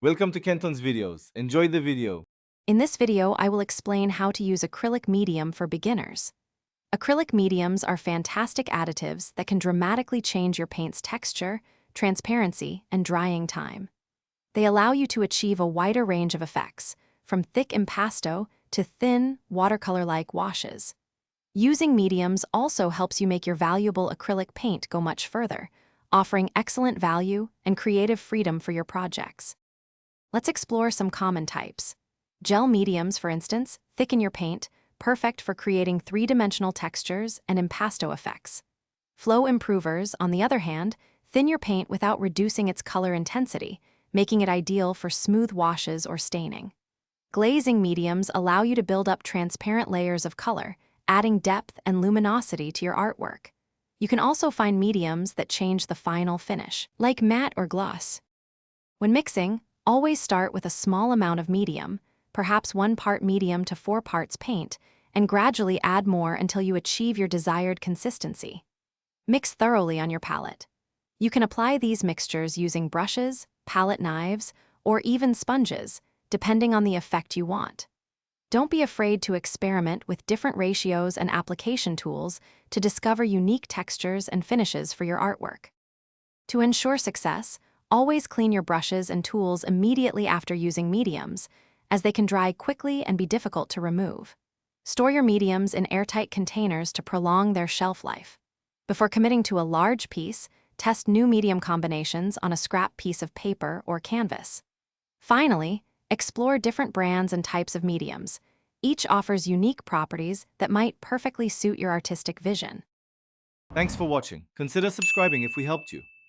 Welcome to Kenton's videos. Enjoy the video. In this video, I will explain how to use acrylic medium for beginners. Acrylic mediums are fantastic additives that can dramatically change your paint's texture, transparency, and drying time. They allow you to achieve a wider range of effects, from thick impasto to thin, watercolor-like washes. Using mediums also helps you make your valuable acrylic paint go much further, offering excellent value and creative freedom for your projects. Let's explore some common types. Gel mediums, for instance, thicken your paint, perfect for creating three-dimensional textures and impasto effects. Flow improvers, on the other hand, thin your paint without reducing its color intensity, making it ideal for smooth washes or staining. Glazing mediums allow you to build up transparent layers of color, adding depth and luminosity to your artwork. You can also find mediums that change the final finish, like matte or gloss. When mixing, always start with a small amount of medium, perhaps 1 part medium to 4 parts paint, and gradually add more until you achieve your desired consistency. Mix thoroughly on your palette. You can apply these mixtures using brushes, palette knives, or even sponges, depending on the effect you want. Don't be afraid to experiment with different ratios and application tools to discover unique textures and finishes for your artwork. To ensure success, always clean your brushes and tools immediately after using mediums, as they can dry quickly and be difficult to remove. Store your mediums in airtight containers to prolong their shelf life. Before committing to a large piece, test new medium combinations on a scrap piece of paper or canvas. Finally, explore different brands and types of mediums. Each offers unique properties that might perfectly suit your artistic vision. Thanks for watching. Consider subscribing if we helped you.